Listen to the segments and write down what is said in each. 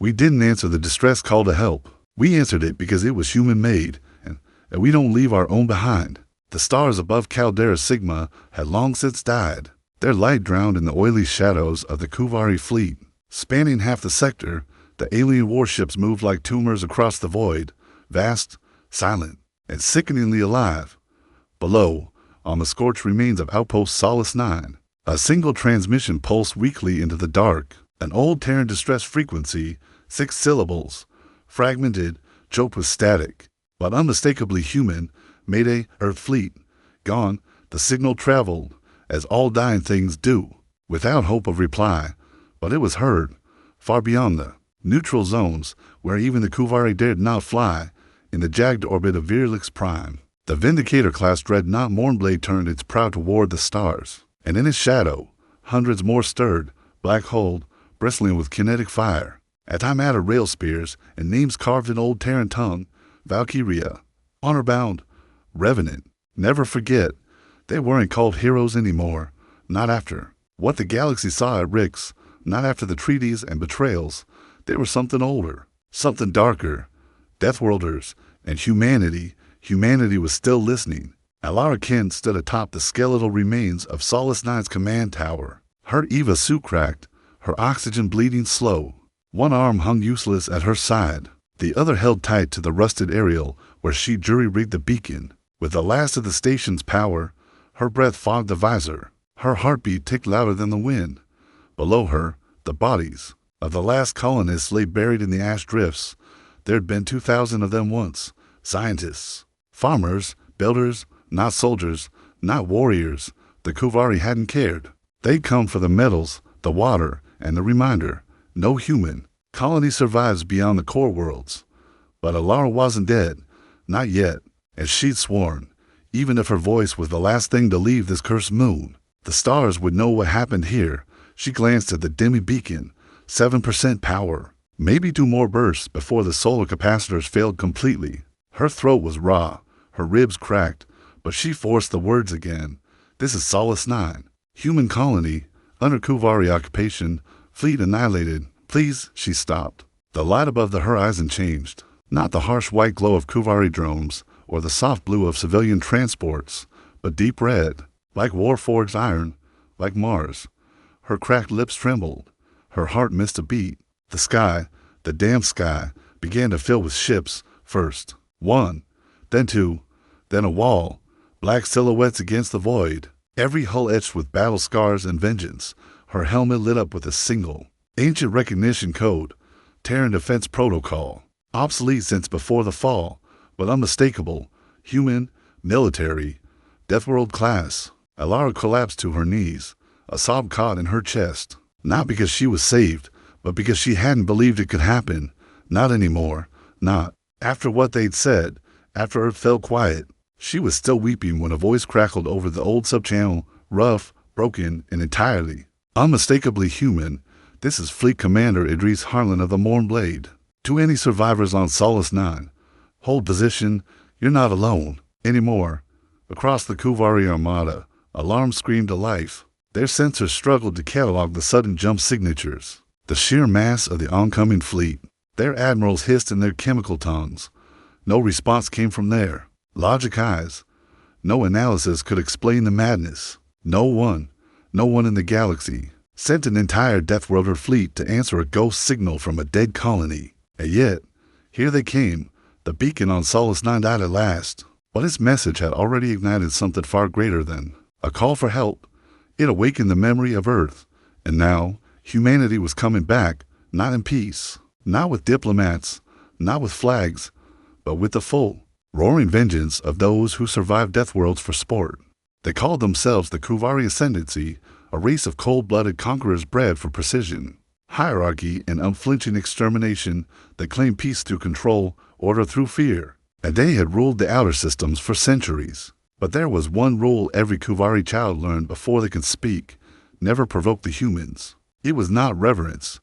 We didn't answer the distress call to help. We answered it because it was human-made, and we don't leave our own behind. The stars above Caldera Sigma had long since died, their light drowned in the oily shadows of the Kuvari fleet. Spanning half the sector, the alien warships moved like tumors across the void, vast, silent, and sickeningly alive. Below, on the scorched remains of Outpost Solace 9, a single transmission pulsed weakly into the dark, an old Terran distress frequency, 6 syllables, fragmented, choked with static, but unmistakably human. Mayday, Earth Fleet. Gone, the signal traveled, as all dying things do, without hope of reply, but it was heard, far beyond the neutral zones, where even the Kuvari dared not fly, in the jagged orbit of Virlix Prime. The Vindicator-class dreadnought Mournblade turned its prow toward the stars, and in its shadow, hundreds more stirred, black-holed, bristling with kinetic fire. At time added rail spears and names carved in old Terran tongue: Valkyria, Honor-bound, Revenant. Never forget, they weren't called heroes anymore, not after what the galaxy saw at Rix, not after the treaties and betrayals. They were something older, something darker. Deathworlders and humanity was still listening. Alara Kent stood atop the skeletal remains of Solace 9's command tower, her Eva suit cracked, her oxygen bleeding slow. One arm hung useless at her side, the other held tight to the rusted aerial where she jury-rigged the beacon. With the last of the station's power, her breath fogged the visor. Her heartbeat ticked louder than the wind. Below her, the bodies of the last colonists lay buried in the ash drifts. There'd been 2,000 of them once. Scientists, farmers, builders, not soldiers, not warriors. The Kuvari hadn't cared. They'd come for the metals, the water, and the reminder: no human colony survives beyond the core worlds. But Alara wasn't dead. Not yet. As she'd sworn, even if her voice was the last thing to leave this cursed moon, the stars would know what happened here. She glanced at the demi-beacon, 7% power, maybe 2 more bursts before the solar capacitors failed completely. Her throat was raw, her ribs cracked, but she forced the words again. This is Solace 9, human colony, under Kuvari occupation, fleet annihilated. Please, she stopped. The light above the horizon changed, not the harsh white glow of Kuvari drones, or the soft blue of civilian transports, but deep red, like war-forged iron, like Mars. Her cracked lips trembled. Her heart missed a beat. The sky, the damn sky, began to fill with ships. First 1, then 2, then a wall, black silhouettes against the void, every hull etched with battle scars and vengeance. Her helmet lit up with a single, ancient recognition code, Terran Defense Protocol, obsolete since before the fall, but unmistakable, human, military, Deathworld class. Alara collapsed to her knees, a sob caught in her chest, not because she was saved, but because she hadn't believed it could happen. Not anymore, not after what they'd said, after Earth fell quiet. She was still weeping when a voice crackled over the old subchannel, rough, broken, and entirely, unmistakably human. This is Fleet Commander Idris Harlan of the Mournblade. To any survivors on Solace 9, hold position, you're not alone anymore. Across the Kuvari Armada, alarms screamed to life. Their sensors struggled to catalog the sudden jump signatures, the sheer mass of the oncoming fleet. Their admirals hissed in their chemical tongues. No response came from their logic eyes. No analysis could explain the madness. No one in the galaxy sent an entire Deathworlder fleet to answer a ghost signal from a dead colony. And yet, here they came. The beacon on Solace 9 died at last, but its message had already ignited something far greater than a call for help. It awakened the memory of Earth, and now humanity was coming back, not in peace, not with diplomats, not with flags, but with the full, roaring vengeance of those who survived Deathworlds for sport. They called themselves the Kuvari Ascendancy, a race of cold-blooded conquerors bred for precision, hierarchy, and unflinching extermination that claimed peace through control, order through fear. And they had ruled the outer systems for centuries. But there was one rule every Kuvari child learned before they could speak: never provoke the humans. It was not reverence.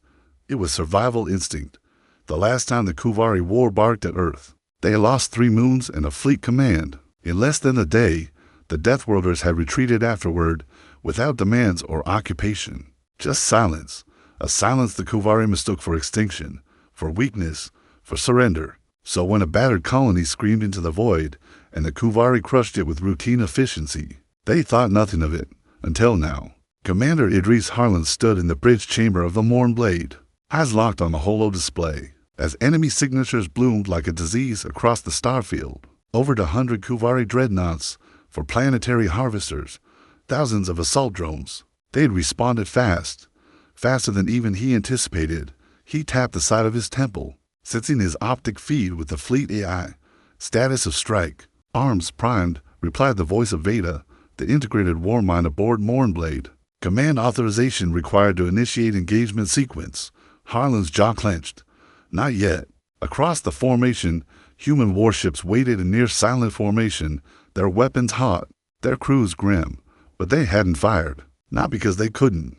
It was survival instinct. The last time the Kuvari war barked at Earth, they had lost 3 moons and a fleet command. In less than a day, the Deathworlders had retreated afterward, without demands or occupation. Just silence. A silence the Kuvari mistook for extinction, for weakness, for surrender. So when a battered colony screamed into the void, and the Kuvari crushed it with routine efficiency, they thought nothing of it, until now. Commander Idris Harlan stood in the bridge chamber of the Mournblade, eyes locked on the holo display, as enemy signatures bloomed like a disease across the starfield. Over 100 Kuvari dreadnoughts for planetary harvesters, thousands of assault drones. They had responded fast, faster than even he anticipated. He tapped the side of his temple, sensing his optic feed with the fleet AI. Status of strike. Arms primed, replied the voice of Veda, the integrated war mind aboard Mournblade. Command authorization required to initiate engagement sequence. Harlan's jaw clenched. Not yet. Across the formation, human warships waited in near silent formation, their weapons hot, their crews grim. But they hadn't fired. Not because they couldn't.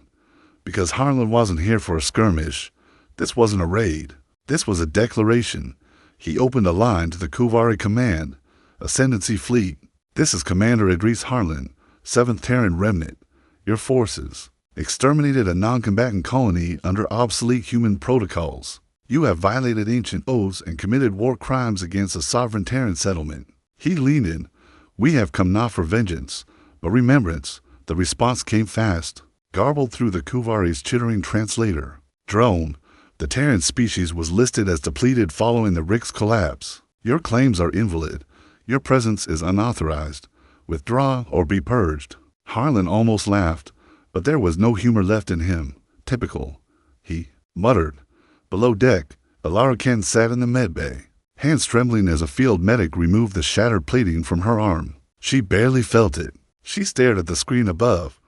Because Harlan wasn't here for a skirmish. This wasn't a raid. This was a declaration. He opened a line to the Kuvari Command, Ascendancy Fleet. This is Commander Idris Harlan, 7th Terran Remnant. Your forces exterminated a non-combatant colony under obsolete human protocols. You have violated ancient oaths and committed war crimes against a sovereign Terran settlement. He leaned in. We have come not for vengeance, but remembrance. The response came fast, garbled through the Kuvari's chittering translator. Drone. The Terran species was listed as depleted following the Rick's collapse. Your claims are invalid. Your presence is unauthorized. Withdraw or be purged. Harlan almost laughed, but there was no humor left in him. Typical. He muttered. Below deck, Alara Ken sat in the medbay, hands trembling as a field medic removed the shattered plating from her arm. She barely felt it. She stared at the screen above.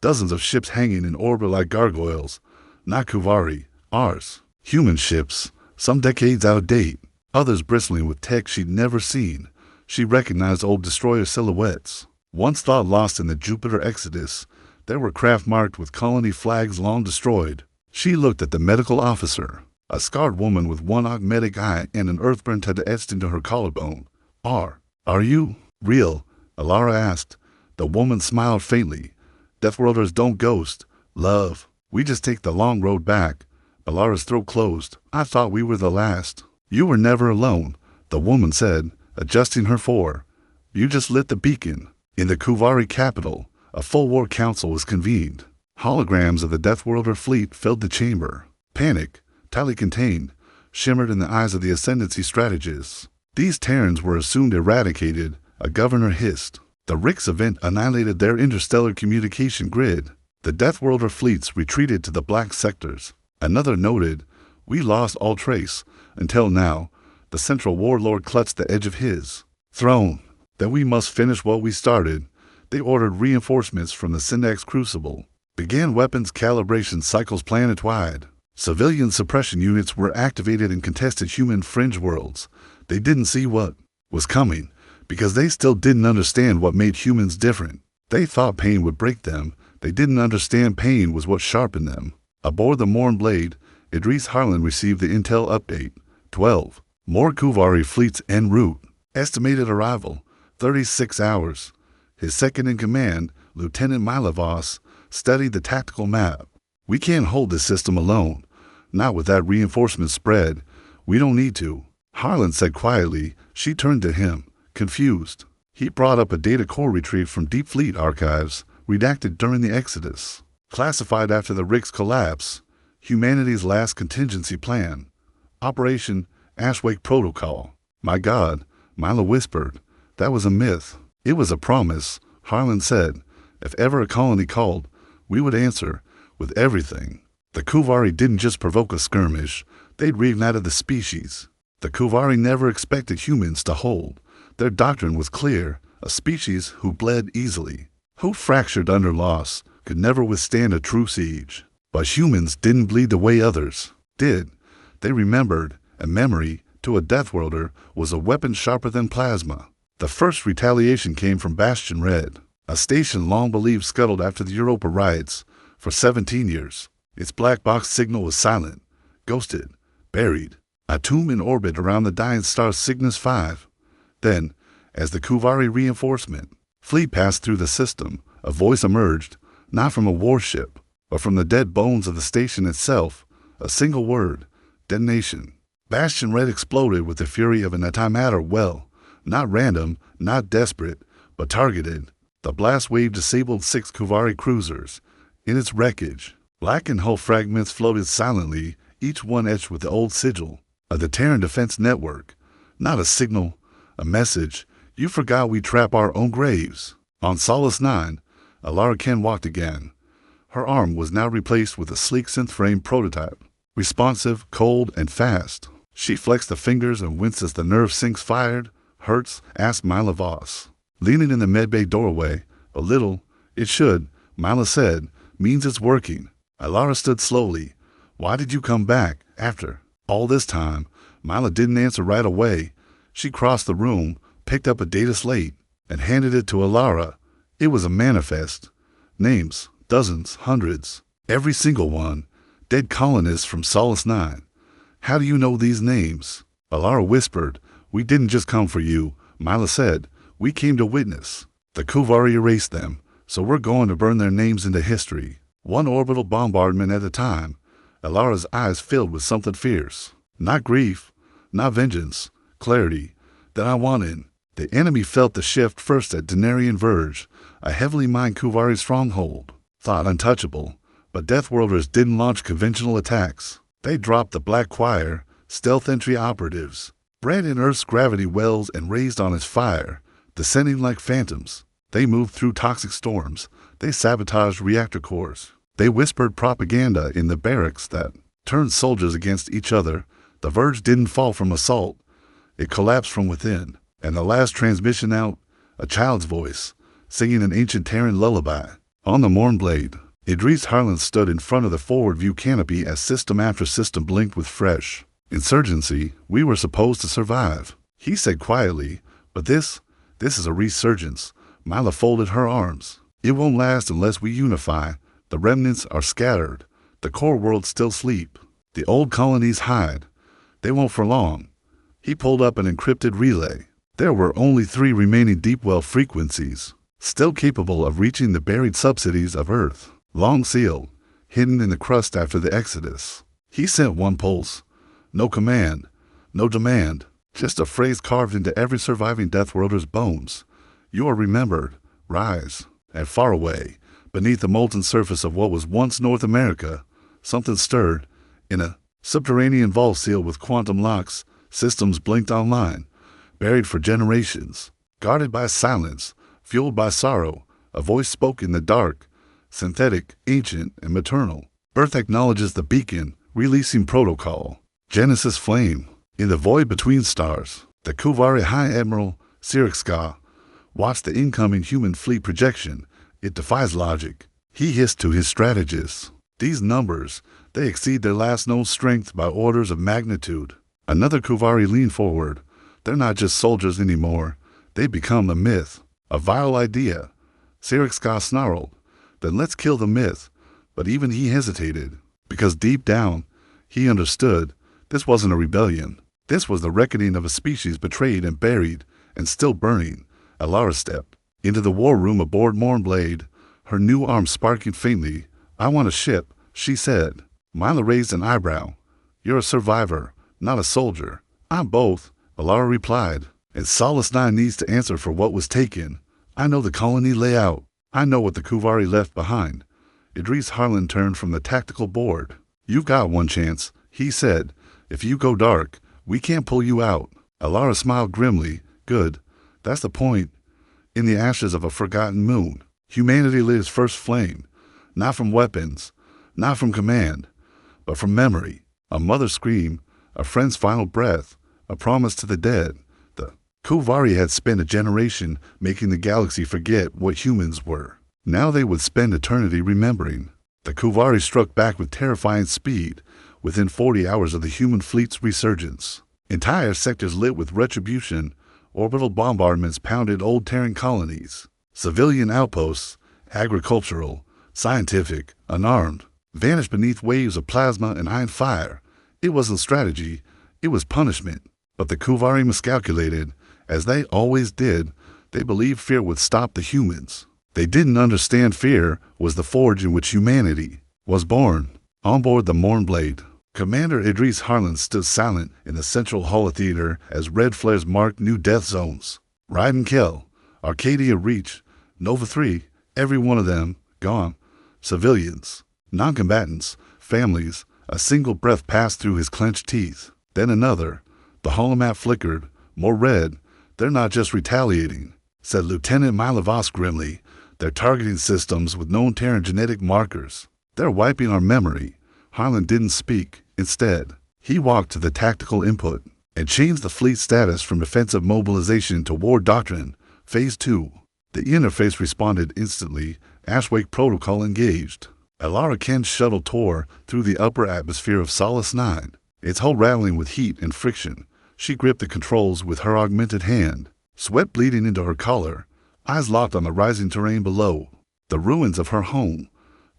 Dozens of ships hanging in orbit like gargoyles. Not Kuvari, ours. Human ships, some decades out of date, others bristling with tech she'd never seen. She recognized old destroyer silhouettes. Once thought lost in the Jupiter Exodus, there were craft marked with colony flags long destroyed. She looked at the medical officer, a scarred woman with one augmetic eye and an earthburn tattoo etched into her collarbone. Are you real? Alara asked. The woman smiled faintly. Deathworlders don't ghost. Love. We just take the long road back. Alara's throat closed. I thought we were the last. You were never alone, the woman said, adjusting her fore. You just lit the beacon. In the Kuvari capital, a full war council was convened. Holograms of the Deathworlder fleet filled the chamber. Panic, tightly contained, shimmered in the eyes of the Ascendancy strategists. These Terrans were assumed eradicated, a governor hissed. The Rick's event annihilated their interstellar communication grid. The Deathworlder fleets retreated to the black sectors. Another noted, we lost all trace, until now. The central warlord clutched the edge of his throne. Then we must finish what we started. They ordered reinforcements from the Syndax Crucible. Began weapons calibration cycles planet-wide. Civilian suppression units were activated in contested human fringe worlds. They didn't see what was coming, because they still didn't understand what made humans different. They thought pain would break them. They didn't understand pain was what sharpened them. Aboard the Mournblade, Idris Harlan received the intel update. 12. More Kuvari fleets en route. Estimated arrival, 36 hours. His second-in-command, Lieutenant Milavos, studied the tactical map. We can't hold this system alone. Not with that reinforcement spread. We don't need to. Harlan said quietly. She turned to him, confused. He brought up a data core retrieved from Deep Fleet archives, redacted during the Exodus. Classified after the Rick's collapse. Humanity's last contingency plan. Operation Ashwake Protocol. My God, Mila whispered. That was a myth. It was a promise, Harlan said. If ever a colony called, we would answer, with everything. The Kuvari didn't just provoke a skirmish. They'd reignited the species. The Kuvari never expected humans to hold. Their doctrine was clear, a species who bled easily, who fractured under loss, could never withstand a true siege. But humans didn't bleed the way others did. They remembered, and memory, to a Deathworlder, was a weapon sharper than plasma. The first retaliation came from Bastion Red, a station long believed scuttled after the Europa riots for 17 years. Its black box signal was silent, ghosted, buried, a tomb in orbit around the dying star Cygnus 5. Then, as the Kuvari reinforcement fleet passed through the system, a voice emerged, not from a warship, but from the dead bones of the station itself. A single word, Detonation. Bastion Red exploded with the fury of an antimatter well, not random, not desperate, but targeted. The blast wave disabled 6 Kuvari cruisers. In its wreckage, blackened hull fragments floated silently, each one etched with the old sigil of the Terran Defense Network. Not a signal, a message. You forgot we trap our own graves. On Solace 9, Alara Ken walked again. Her arm was now replaced with a sleek synth-frame prototype. Responsive, cold, and fast. She flexed the fingers and winced as the nerve sinks fired. Hurts? Asked Mila Voss. Leaning in the medbay doorway, a little. It should, Mila said, means it's working. Alara stood slowly. Why did you come back, after all this time? Mila didn't answer right away. She crossed the room, picked up a data slate, and handed it to Alara. It was a manifest. Names, dozens, hundreds. Every single one. Dead colonists from Solace 9. How do you know these names? Alara whispered. We didn't just come for you, Mila said. We came to witness. The Kuvari erased them, so we're going to burn their names into history. One orbital bombardment at a time. Alara's eyes filled with something fierce. Not grief, not vengeance, clarity. That I wanted. The enemy felt the shift first at Denarian Verge, a heavily mined Kuvari stronghold. Thought untouchable, but Deathworlders didn't launch conventional attacks. They dropped the Black Choir, stealth entry operatives, bred in Earth's gravity wells and raised on its fire, descending like phantoms. They moved through toxic storms. They sabotaged reactor cores. They whispered propaganda in the barracks that turned soldiers against each other. The Verge didn't fall from assault. It collapsed from within. And the last transmission out, a child's voice, singing an ancient Terran lullaby. On the Mornblade, Idris Harlan stood in front of the forward view canopy as system after system blinked with fresh insurgency. We were supposed to survive, he said quietly, but this is a resurgence. Mila folded her arms. It won't last unless we unify. The remnants are scattered. The core worlds still sleep. The old colonies hide. They won't for long. He pulled up an encrypted relay. There were only 3 remaining deep-well frequencies, still capable of reaching the buried subsidies of Earth, long sealed, hidden in the crust after the Exodus. He sent one pulse. No command, no demand, just a phrase carved into every surviving Deathworlder's bones. You are remembered. Rise. And far away, beneath the molten surface of what was once North America, something stirred. In a subterranean vault sealed with quantum locks, systems blinked online. Buried for generations, guarded by silence, fueled by sorrow, a voice spoke in the dark, synthetic, ancient, and maternal. Birth acknowledges the beacon, releasing protocol. Genesis flame. In the void between stars, the Kuvari High Admiral Sirixka watched the incoming human fleet projection. It defies logic. He hissed to his strategists. These numbers, they exceed their last known strength by orders of magnitude. Another Kuvari leaned forward. They're not just soldiers anymore. They become a myth, a vile idea. Sirixka snarled. Then let's kill the myth. But even he hesitated, because deep down, he understood this wasn't a rebellion. This was the reckoning of a species betrayed and buried, and still burning. Alara stepped into the war room aboard Mornblade, her new arm sparking faintly. I want a ship, she said. Mila raised an eyebrow. You're a survivor, not a soldier. I'm both. Alara replied, and Solace 9 needs to answer for what was taken. I know the colony layout. I know what the Kuvari left behind. Idris Harlan turned from the tactical board. You've got one chance, he said. If you go dark, we can't pull you out. Alara smiled grimly. Good. That's the point. In the ashes of a forgotten moon, humanity lit its first flame. Not from weapons, not from command, but from memory. A mother's scream, a friend's final breath, a promise to the dead. The Kuvari had spent a generation making the galaxy forget what humans were. Now they would spend eternity remembering. The Kuvari struck back with terrifying speed within 40 hours of the human fleet's resurgence. Entire sectors lit with retribution. Orbital bombardments pounded old Terran colonies. Civilian outposts, agricultural, scientific, unarmed, vanished beneath waves of plasma and iron fire. It wasn't strategy. It was punishment. But the Kuvari miscalculated. As they always did, they believed fear would stop the humans. They didn't understand fear was the forge in which humanity was born. On board the Mornblade, Commander Idris Harlan stood silent in the central hall of theater as red flares marked new death zones. Ryden Kell, Arcadia Reach, Nova 3, every one of them gone. Civilians, non-combatants, families. A single breath passed through his clenched teeth. Then another. The holomap flickered, more red. They're not just retaliating, said Lieutenant Milavos grimly. They're targeting systems with known Terran genetic markers. They're wiping our memory. Harlan didn't speak. Instead, he walked to the tactical input and changed the fleet status from defensive mobilization to war doctrine. Phase 2. The interface responded instantly. Ashwake protocol engaged. Alara Ken's shuttle tore through the upper atmosphere of Solace 9, its hull rattling with heat and friction. She gripped the controls with her augmented hand, sweat bleeding into her collar, eyes locked on the rising terrain below. The ruins of her home.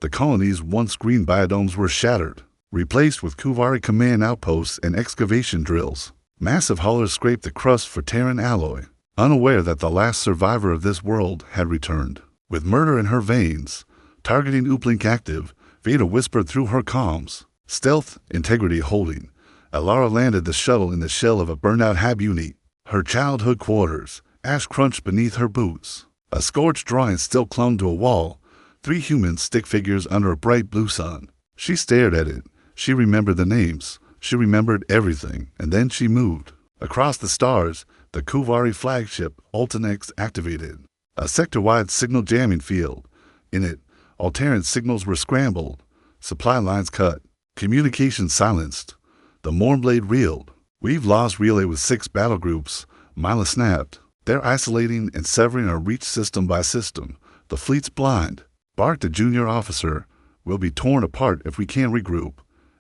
The colony's once green biodomes were shattered, replaced with Kuvari command outposts and excavation drills. Massive haulers scraped the crust for Terran alloy, unaware that the last survivor of this world had returned. With murder in her veins, targeting Uplink active, Veda whispered through her comms. Stealth, integrity holding. Alara landed the shuttle in the shell of a burnout hab unit. Her childhood quarters, ash crunched beneath her boots. A scorched drawing still clung to a wall. 3 human stick figures under a bright blue sun. She stared at it. She remembered the names. She remembered everything. And then she moved. Across the stars, the Kuvari flagship, Ultinex, activated. A sector-wide signal jamming field. In it, all Terran signals were scrambled. Supply lines cut. Communication silenced. The Mornblade reeled. We've lost relay with 6 battle groups. Mila snapped. They're isolating and severing our reach system by system. The fleet's blind. Barked a junior officer. We'll be torn apart if we can't regroup.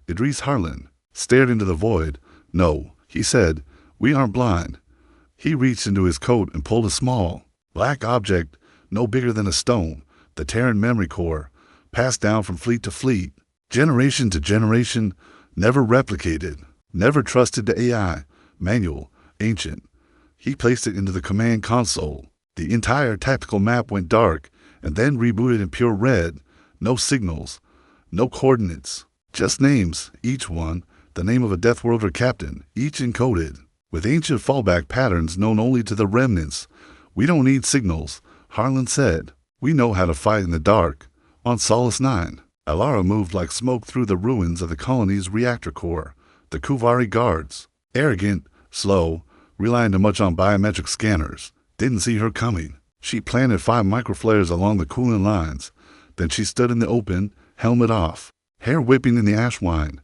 Idris Harlan stared into the void. No, he said, we aren't blind. He reached into his coat and pulled a small, black object, no bigger than a stone, the Terran memory core, passed down from fleet to fleet, generation to generation, never replicated, never trusted to AI, manual, ancient. He placed it into the command console. The entire tactical map went dark and then rebooted in pure red. No signals, no coordinates, just names, each one, the name of a Deathworlder captain, each encoded, with ancient fallback patterns known only to the remnants. We don't need signals, Harlan said. We know how to fight in the dark. On Solace 9, Alara moved like smoke through the ruins of the colony's reactor core. The Kuvari guards, arrogant, slow, relying too much on biometric scanners, didn't see her coming. She planted 5 microflares along the cooling lines. Then she stood in the open, helmet off, hair whipping in the ash wine,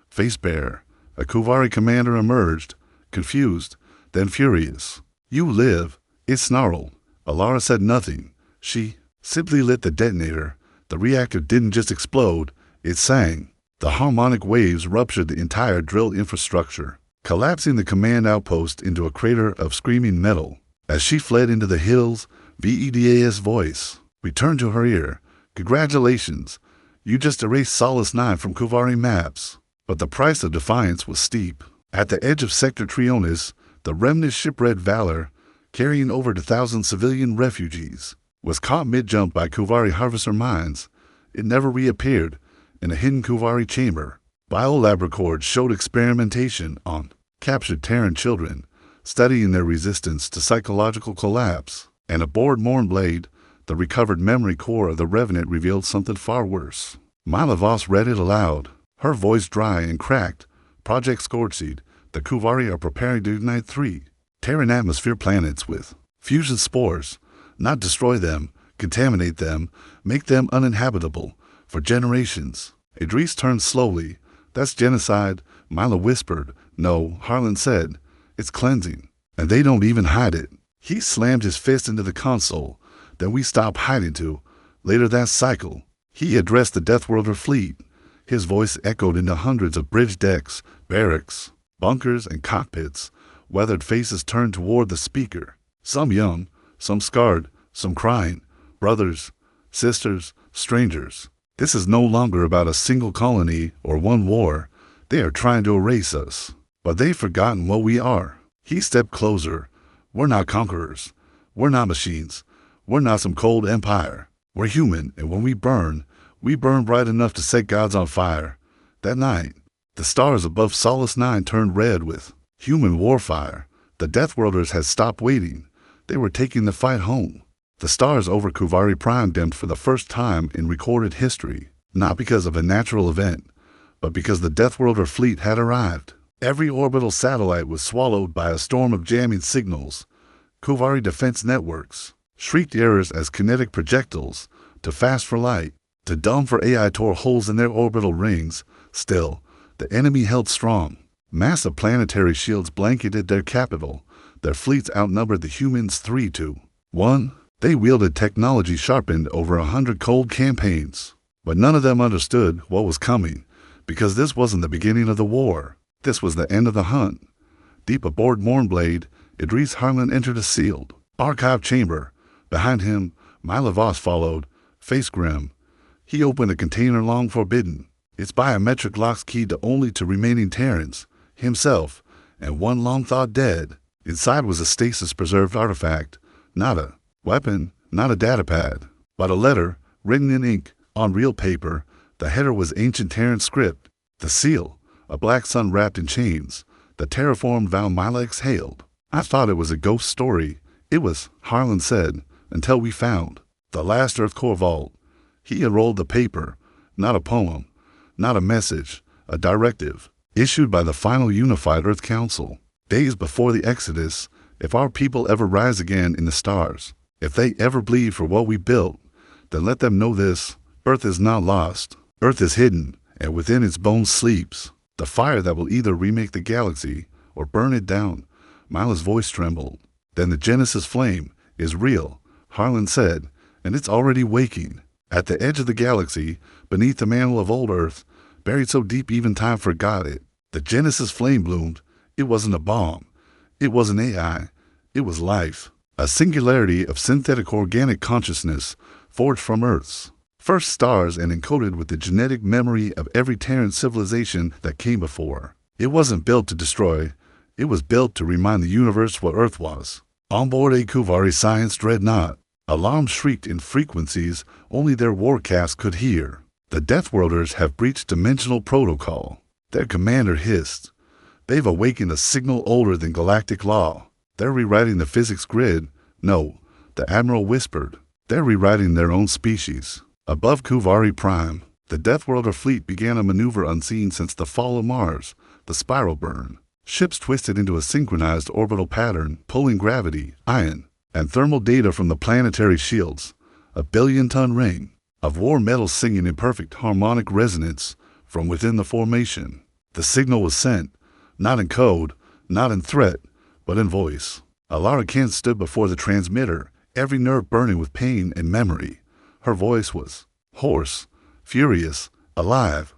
face bare. A Kuvari commander emerged, confused, then furious. You live, it snarled. Alara said nothing. She simply lit the detonator. The reactor didn't just explode, it sang. The harmonic waves ruptured the entire drill infrastructure, collapsing the command outpost into a crater of screaming metal. As she fled into the hills, VEDA's voice returned to her ear. Congratulations, you just erased Solace 9 from Kuvari maps. But the price of defiance was steep. At the edge of Sector Trionis, the remnant shipwrecked Valor, carrying over 1,000 civilian refugees, was caught mid-jump by Kuvari harvester mines. It never reappeared. In a hidden Kuvari chamber, biolab records showed experimentation on captured Terran children, studying their resistance to psychological collapse. And aboard Mornblade, the recovered memory core of the Revenant revealed something far worse. Milavos read it aloud, her voice dry and cracked. Project Scorchseed, the Kuvari are preparing to ignite 3 Terran atmosphere planets with fusion spores, not destroy them, contaminate them, make them uninhabitable for generations. Idris turned slowly. That's genocide, Mila whispered. No, Harlan said. It's cleansing, and they don't even hide it. He slammed his fist into the console. Then we stop hiding too. Later that cycle, he addressed the Deathworlder fleet. His voice echoed into hundreds of bridge decks, barracks, bunkers, and cockpits. Weathered faces turned toward the speaker. Some young, some scarred, some crying. Brothers, sisters, strangers. This is no longer about a single colony or one war. They are trying to erase us. But they've forgotten what we are. He stepped closer. We're not conquerors. We're not machines. We're not some cold empire. We're human, and when we burn bright enough to set gods on fire. That night, The stars above Solace 9 turned red with human warfire. The Deathworlders had stopped waiting. They were taking the fight home. The stars over Kuvari Prime dimmed for the first time in recorded history, not because of a natural event, but because the Deathworlder fleet had arrived. Every orbital satellite was swallowed by a storm of jamming signals. Kuvari defense networks shrieked errors as kinetic projectiles, too fast for light, too dumb for AI tore holes in their orbital rings. Still, the enemy held strong. Massive planetary shields blanketed their capital. Their fleets outnumbered the humans 3-1. They wielded technology sharpened over 100 cold campaigns. But none of them understood what was coming, because this wasn't the beginning of the war. This was the end of the hunt. Deep aboard Mournblade, Idris Harlan entered a sealed archive chamber. Behind him, Mila Voss followed, face grim. He opened a container long forbidden. Its biometric locks keyed only to remaining Terrans, himself, and one long-thought dead. Inside was a stasis-preserved artifact, not a weapon, not a datapad, but a letter written in ink on real paper. The header was ancient Terran script. The seal, a black sun wrapped in chains. The terraformed vow Mila exhaled. I thought it was a ghost story. It was, Harlan said, until we found the last Earthcore vault. He unrolled the paper, not a poem, not a message, a directive, issued by the final unified Earth Council. Days before the Exodus, if our people ever rise again in the stars, if they ever bleed for what we built, then let them know this: Earth is not lost. Earth is hidden, and within its bones sleeps the fire that will either remake the galaxy or burn it down. Mila's voice trembled. Then the Genesis flame is real, Harlan said, and it's already waking. At the edge of the galaxy, beneath the mantle of old Earth, buried so deep even time forgot it, the Genesis flame bloomed. It wasn't a bomb. It wasn't AI. It was life. A singularity of synthetic organic consciousness forged from Earth's first stars and encoded with the genetic memory of every Terran civilization that came before. It wasn't built to destroy. It was built to remind the universe what Earth was. On board a Kuvari science dreadnought, alarms shrieked in frequencies only their warcast could hear. The Deathworlders have breached dimensional protocol. Their commander hissed. They've awakened a signal older than galactic law. They're rewriting the physics grid. No, the Admiral whispered. They're rewriting their own species. Above Kuvari Prime, the Deathworlder fleet began a maneuver unseen since the fall of Mars, the spiral burn. Ships twisted into a synchronized orbital pattern, pulling gravity, ion, and thermal data from the planetary shields. A billion-ton ring of war metals singing in perfect harmonic resonance from within the formation. The signal was sent, not in code, not in threat, but in voice. Alara Kent stood before the transmitter, every nerve burning with pain and memory. Her voice was hoarse, furious, alive.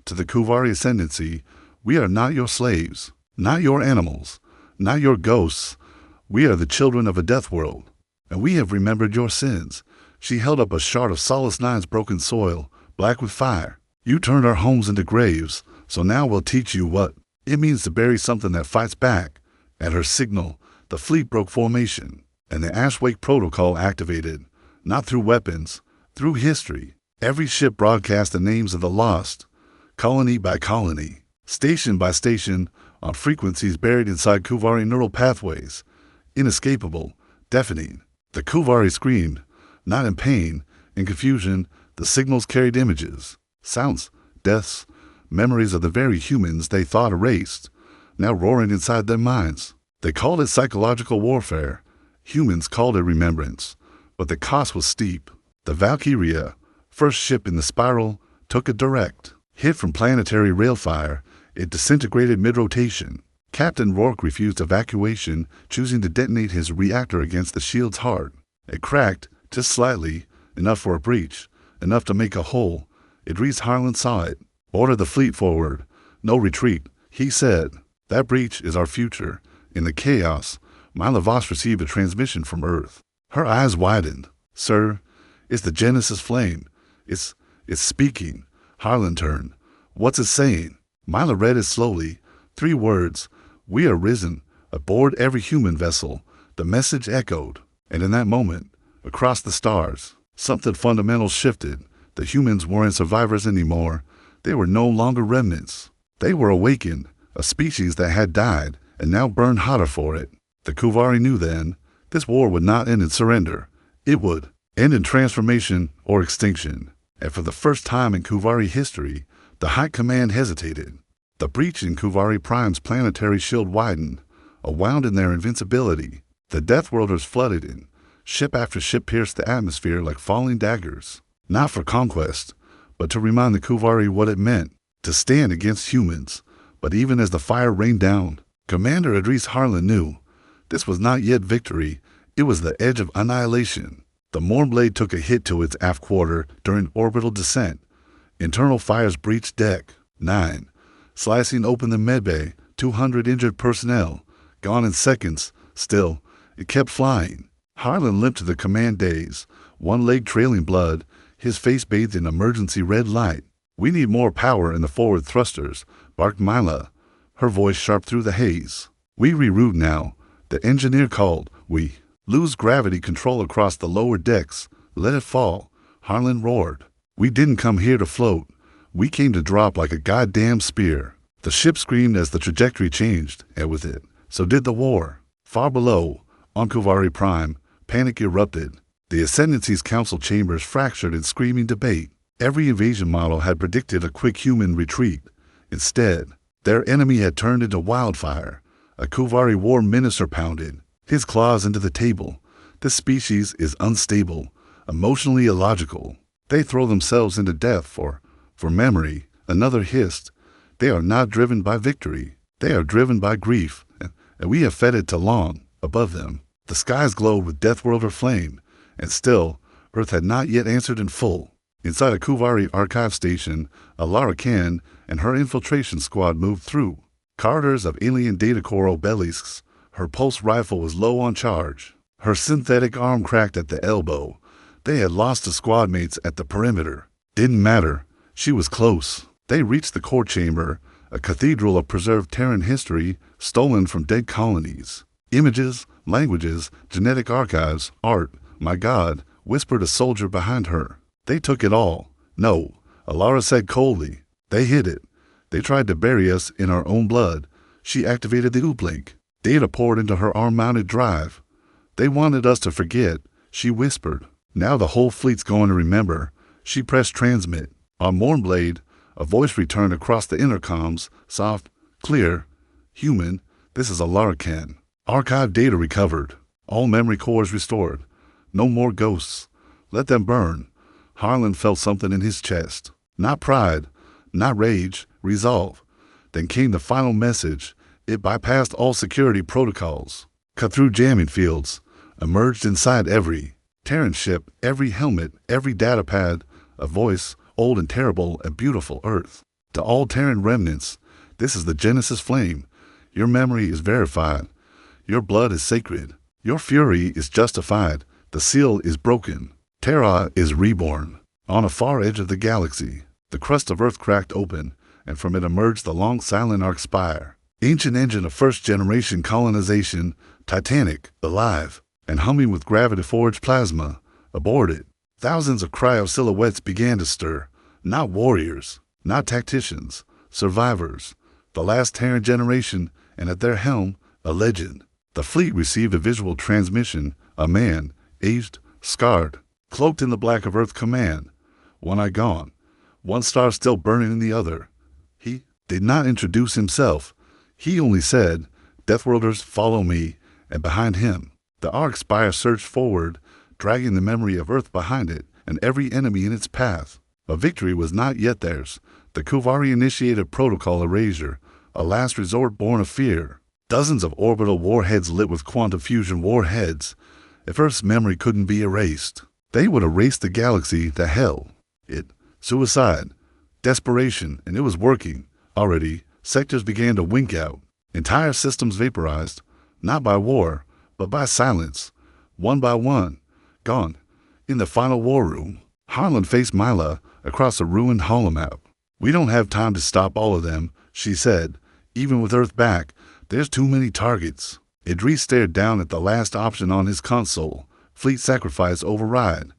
To the Kuvari Ascendancy, we are not your slaves, not your animals, not your ghosts. We are the children of a death world, and we have remembered your sins. She held up a shard of Solace 9's broken soil, black with fire. You turned our homes into graves, so now we'll teach you what it means to bury something that fights back. At her signal, the fleet broke formation, and the Ashwake Protocol activated, not through weapons, through history. Every ship broadcast the names of the lost, colony by colony, station by station, on frequencies buried inside Kuvari neural pathways. Inescapable, deafening. The Kuvari screamed, not in pain, in confusion. The signals carried images, sounds, deaths, memories of the very humans they thought erased, now roaring inside their minds. They called it psychological warfare. Humans called it remembrance. But the cost was steep. The Valkyria, first ship in the spiral, took a direct hit from planetary railfire. It disintegrated mid-rotation. Captain Rourke refused evacuation, choosing to detonate his reactor against the shield's heart. It cracked, just slightly, enough for a breach, enough to make a hole. Idris Harlan saw it. Order the fleet forward. No retreat, he said. That breach is our future. In the chaos, Mila Voss received a transmission from Earth. Her eyes widened. Sir, it's the Genesis flame. It's speaking. Harlan turned. What's it saying? Mila read it slowly. 3 words. We are risen. Aboard every human vessel. The message echoed. And in that moment, across the stars, something fundamental shifted. The humans weren't survivors anymore. They were no longer remnants. They were awakened, a species that had died and now burned hotter for it. The Kuvari knew then, this war would not end in surrender. It would end in transformation or extinction. And for the first time in Kuvari history, the High Command hesitated. The breach in Kuvari Prime's planetary shield widened, a wound in their invincibility. The Deathworlders flooded in. Ship after ship pierced the atmosphere like falling daggers. Not for conquest, but to remind the Kuvari what it meant to stand against humans. But even as the fire rained down, Commander Idris Harlan knew this was not yet victory. It was the edge of annihilation. The Mournblade took a hit to its aft quarter during orbital descent. Internal fires breached Deck 9, slicing open the medbay. 200 injured personnel, gone in seconds. Still, it kept flying. Harlan limped to the command days, one leg trailing blood, his face bathed in emergency red light. "We need more power in the forward thrusters," barked Mila, her voice sharp through the haze. "We reroute now," the engineer called. "We lose gravity control across the lower decks. Let it fall," Harlan roared. "We didn't come here to float. We came to drop like a goddamn spear." The ship screamed as the trajectory changed, and with it, so did the war. Far below, on Kuvari Prime, panic erupted. The Ascendancy's council chambers fractured in screaming debate. Every invasion model had predicted a quick human retreat. Instead, their enemy had turned into wildfire. A Kuvari war minister pounded, his claws into the table. "This species is unstable, emotionally illogical. They throw themselves into death for memory." Another hissed, "They are not driven by victory. They are driven by grief, and we have fed it too long." Above them, the skies glowed with Deathworlder flame, and still, Earth had not yet answered in full. Inside a Kuvari archive station, Alara Khan and her infiltration squad moved through. Corridors of alien data core obelisks. Her pulse rifle was low on charge. Her synthetic arm cracked at the elbow. They had lost to squad mates at the perimeter. Didn't matter. She was close. They reached the core chamber, a cathedral of preserved Terran history stolen from dead colonies. Images, languages, genetic archives, art. "My God," whispered a soldier behind her. "They took it all." "No," Alara said coldly. "They hid it. They tried to bury us in our own blood." She activated the uplink. Data poured into her arm-mounted drive. "They wanted us to forget," she whispered. "Now the whole fleet's going to remember." She pressed transmit. On Mournblade, a voice returned across the intercoms, soft, clear. "Human, this is Alara Khan. Archive data recovered. All memory cores restored. No more ghosts. Let them burn." Harlan felt something in his chest. Not pride, not rage, resolve. Then came the final message. It bypassed all security protocols, cut through jamming fields, emerged inside every Terran ship, every helmet, every data pad. A voice, old and terrible and beautiful Earth. "To all Terran remnants, this is the Genesis flame. Your memory is verified. Your blood is sacred. Your fury is justified. The seal is broken. Terra is reborn." On a far edge of the galaxy, the crust of Earth cracked open, and from it emerged the long silent arc spire. Ancient engine of first-generation colonization, titanic, alive, and humming with gravity-forged plasma. Aboard it, thousands of cryo-silhouettes began to stir. Not warriors, not tacticians, survivors. The last Terran generation, and at their helm, a legend. The fleet received a visual transmission. A man, aged, scarred, cloaked in the black of Earth Command. One eye gone, one star still burning in the other. He did not introduce himself. He only said, "Deathworlders, follow me," and behind him, the arc spire surged forward, dragging the memory of Earth behind it and every enemy in its path. But victory was not yet theirs. The Kuvari initiated protocol erasure, a last resort born of fear. Dozens of orbital warheads lit with quantum fusion warheads. If Earth's memory couldn't be erased, they would erase the galaxy to hell. Suicide, desperation, and it was working. Already, sectors began to wink out. Entire systems vaporized, not by war, but by silence. One by one, gone. In the final war room, Harlan faced Mila across a ruined holomap. "We don't have time to stop all of them," she said. "Even with Earth back, there's too many targets." Idris stared down at the last option on his console, Fleet Sacrifice Override.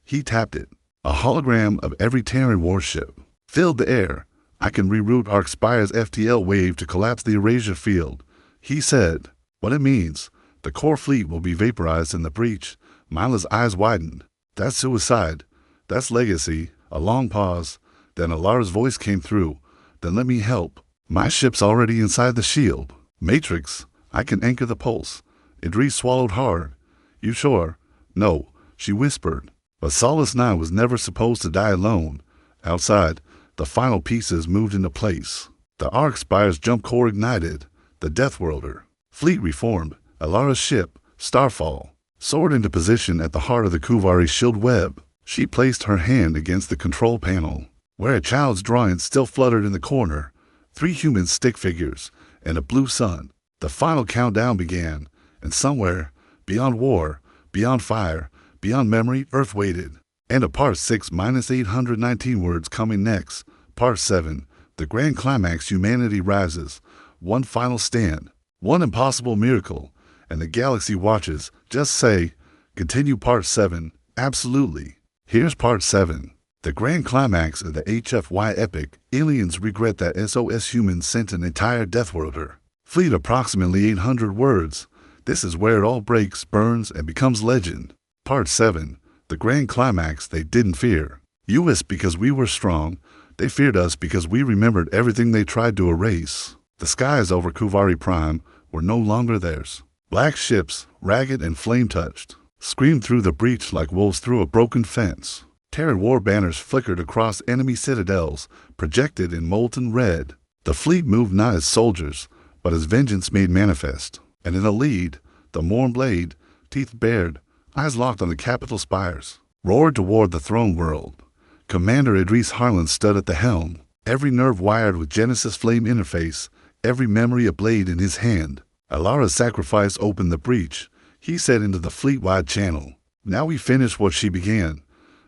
He tapped it. A hologram of every Terran warship filled the air, I can reroute our Spire's FTL wave to collapse the erasure field. He said. What it means, the core fleet will be vaporized in the breach. Mila's eyes widened. That's suicide. That's legacy. A long pause. Then Alara's voice came through. Then let me help. My ship's already inside the shield. Matrix, I can anchor the pulse. Idris swallowed hard. You sure? No, she whispered. But Solace 9 was never supposed to die alone. Outside, the final pieces moved into place. The Arc Spire's jump core ignited. The Death Worlder. Fleet reformed. Alara's ship, Starfall, soared into position at the heart of the Kuvari shield web. She placed her hand against the control panel, where a child's drawing still fluttered in the corner. 3 human stick figures and a blue sun. The final countdown began, and somewhere, beyond war, beyond fire, beyond memory, Earth waited. And a Part 6 minus 819 words coming next. Part 7, the grand climax, humanity rises. One final stand, one impossible miracle, and the galaxy watches. Just say, continue Part 7, absolutely. Here's Part 7. The grand climax of the HFY epic. Aliens regret that SOS humans sent an entire Death Worlder. Fleet approximately 800 words. This is where it all breaks, burns, and becomes legend. Part 7. The grand climax they didn't fear. US because we were strong. They feared us because we remembered everything they tried to erase. The skies over Kuvari Prime were no longer theirs. Black ships, ragged and flame-touched, screamed through the breach like wolves through a broken fence. Terror war banners flickered across enemy citadels, projected in molten red. The fleet moved not as soldiers, but as vengeance made manifest. And in the lead, the Morn Blade, teeth bared, eyes locked on the capital spires, roared toward the throne world. Commander Idris Harlan stood at the helm, every nerve wired with Genesis Flame interface, every memory ablaze in his hand. Alara's sacrifice opened the breach, he said into the fleet-wide channel. Now we finish what she began.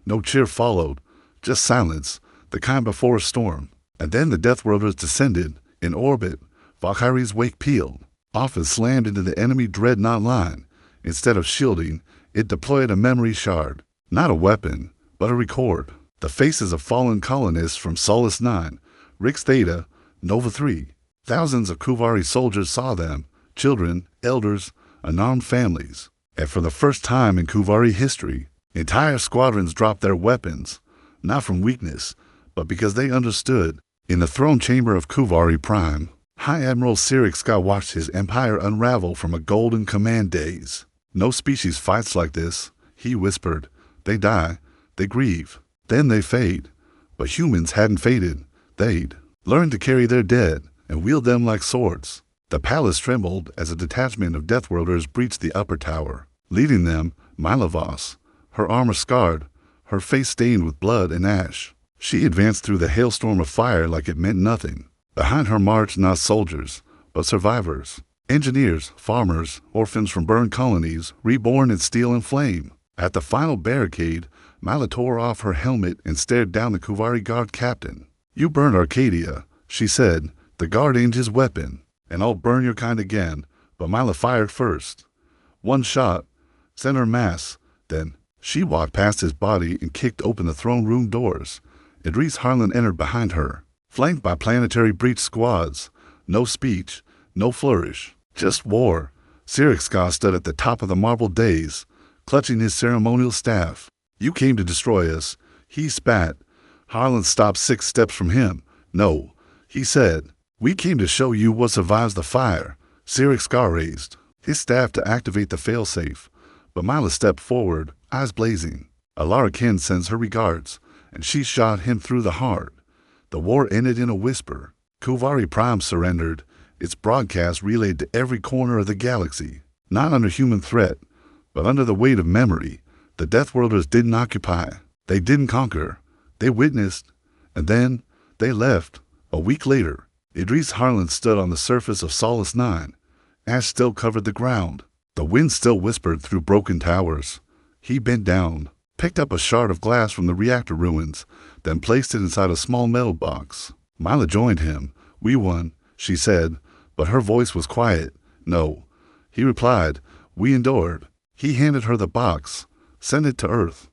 No cheer followed, just silence, the kind before a storm. And then the Death Worlders descended, in orbit. Valkyrie's wake peeled. Off and slammed into the enemy dreadnought line. Instead of shielding, it deployed a memory shard. Not a weapon, but a record. The faces of fallen colonists from Solace 9, Rix Theta, Nova 3. Thousands of Kuvari soldiers saw them, children, elders, unarmed families. And for the first time in Kuvari history, entire squadrons dropped their weapons, not from weakness, but because they understood. In the throne chamber of Kuvari Prime, High Admiral Sirix watched his empire unravel from a golden command days. No species fights like this, he whispered. They die, they grieve, then they fade. But humans hadn't faded. They'd learned to carry their dead and wield them like swords. The palace trembled as a detachment of Death Worlders breached the upper tower. Leading them, Milavos, her armor scarred, her face stained with blood and ash. She advanced through the hailstorm of fire like it meant nothing. Behind her marched not soldiers, but survivors. Engineers, farmers, orphans from burned colonies, reborn in steel and flame. At the final barricade, Mila tore off her helmet and stared down the Kuvari guard captain. You burned Arcadia, she said. The guard aimed his weapon. And I'll burn your kind again. But Mila fired first. One shot, sent her mass. Then she walked past his body and kicked open the throne room doors. Idris Harlan entered behind her, flanked by planetary breach squads. No speech, no flourish, just war. Sirix stood at the top of the marble dais, clutching his ceremonial staff. You came to destroy us, he spat. Harlan stopped 6 steps from him. No, he said. We came to show you what survives the fire. Sirix raised his staff to activate the failsafe, but Mila stepped forward, eyes blazing. Alara Ken sends her regards, and she shot him through the heart. The war ended in a whisper. Kuvari Prime surrendered, its broadcast relayed to every corner of the galaxy. Not under human threat, but under the weight of memory. The Death Worlders didn't occupy. They didn't conquer. They witnessed, and then they left. A week later, Idris Harlan stood on the surface of Solace 9. Ash still covered the ground. The wind still whispered through broken towers. He bent down, picked up a shard of glass from the reactor ruins, then placed it inside a small metal box. Mila joined him. We won, she said, but her voice was quiet. No, he replied. We endured. He handed her the box. Send it to Earth,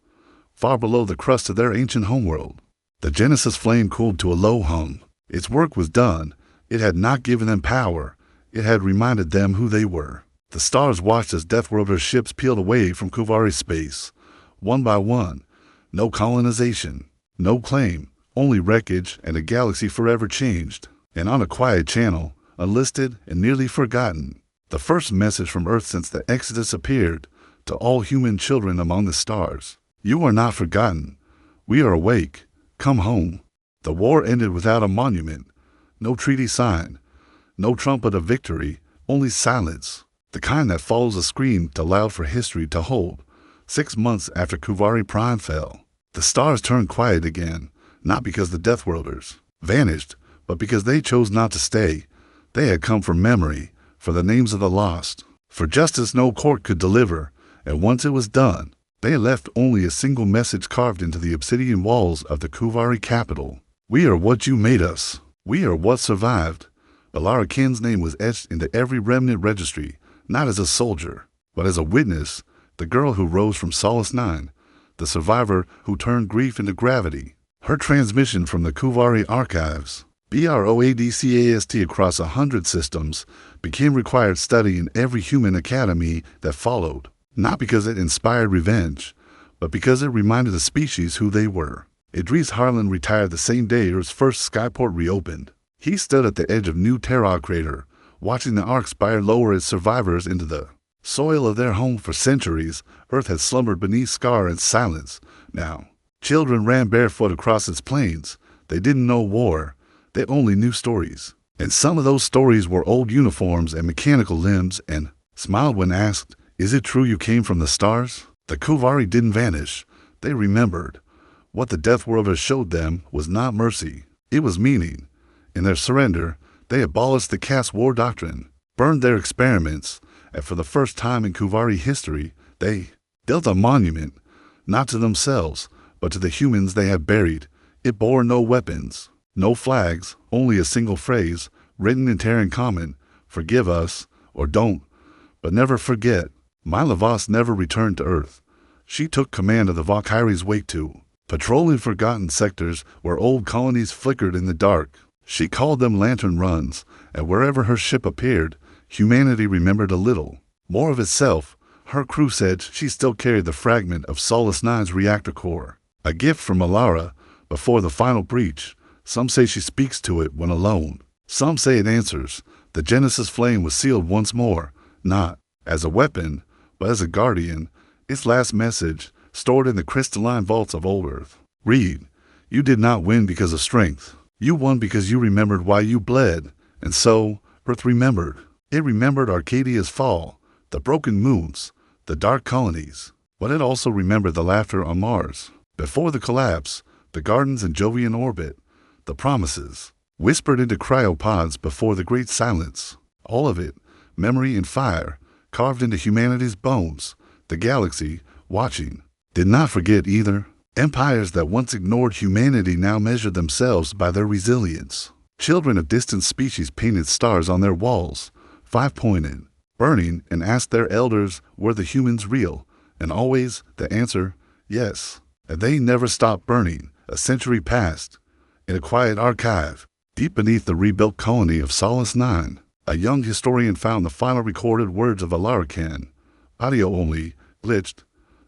far below the crust of their ancient homeworld. The Genesis flame cooled to a low hum. Its work was done. It had not given them power. It had reminded them who they were. The stars watched as Deathworlders' ships peeled away from Kuvari space, one by one. No colonization, no claim, only wreckage and a galaxy forever changed. And on a quiet channel, unlisted and nearly forgotten, the first message from Earth since the Exodus appeared to all human children among the stars. You are not forgotten. We are awake. Come home. The war ended without a monument, no treaty signed, no trumpet of victory, only silence, the kind that follows a scream too loud for history to hold. 6 months after Kuvari Prime fell, the stars turned quiet again, not because the Deathworlders vanished, but because they chose not to stay. They had come for memory, for the names of the lost, for justice no court could deliver, and once it was done, they left only a single message carved into the obsidian walls of the Kuvari capital. We are what you made us. We are what survived. Alara Ken's name was etched into every remnant registry, not as a soldier, but as a witness, the girl who rose from Solace 9, the survivor who turned grief into gravity. Her transmission from the Kuvari archives, BROADCAST across 100 systems, became required study in every human academy that followed, not because it inspired revenge, but because it reminded the species who they were. Idris Harlan retired the same day Earth's first skyport reopened. He stood at the edge of New Terra crater, watching the Ark spire lower its survivors into the soil of their home for centuries. Earth had slumbered beneath scar and silence. Now, children ran barefoot across its plains. They didn't know war. They only knew stories. And some of those stories were old uniforms and mechanical limbs, and smiled when asked, "Is it true you came from the stars?" The Kuvari didn't vanish. They remembered. What the Deathworlders showed them was not mercy. It was meaning. In their surrender, they abolished the caste war doctrine, burned their experiments, and for the first time in Kuvari history, they built a monument, not to themselves, but to the humans they had buried. It bore no weapons, no flags, only a single phrase, written in Terran common: "Forgive us," or "Don't, but never forget." Myla Voss never returned to Earth. She took command of the Valkyrie's Wake 2, patrolling forgotten sectors where old colonies flickered in the dark. She called them lantern runs, and wherever her ship appeared, humanity remembered a little more of itself. Her crew said she still carried the fragment of Solace 9's reactor core, a gift from Alara before the final breach. Some say she speaks to it when alone. Some say it answers. The Genesis flame was sealed once more, not as a weapon, but as a guardian, its last message stored in the crystalline vaults of old Earth. Read, you did not win because of strength. You won because you remembered why you bled. And so, Earth remembered. It remembered Arcadia's fall, the broken moons, the dark colonies. But it also remembered the laughter on Mars, before the collapse, the gardens in Jovian orbit, the promises, whispered into cryopods before the great silence. All of it, memory and fire, carved into humanity's bones. The galaxy, watching, did not forget either. Empires that once ignored humanity now measured themselves by their resilience. Children of distant species painted stars on their walls, 5-pointed, burning, and asked their elders, were the humans real? And always the answer, yes. And they never stopped burning. A century passed. In a quiet archive, deep beneath the rebuilt colony of Solace 9, a young historian found the final recorded words of Alarican. Audio only, glitched,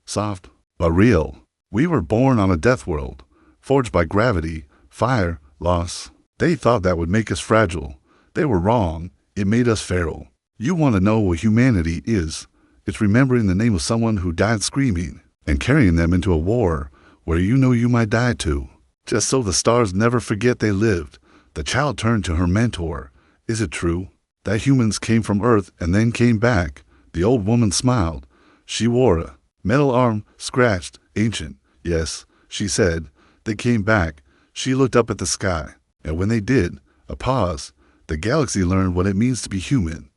soft, but real. We were born on a death world, forged by gravity, fire, loss. They thought that would make us fragile. They were wrong. It made us feral. You want to know what humanity is. It's remembering the name of someone who died screaming and carrying them into a war where you know you might die too. Just so the stars never forget they lived. The child turned to her mentor. Is it true that humans came from Earth and then came back? The old woman smiled. She wore a metal arm, scratched, ancient. Yes, she said, they came back. She looked up at the sky, and when they did, a pause, the galaxy learned what it means to be human.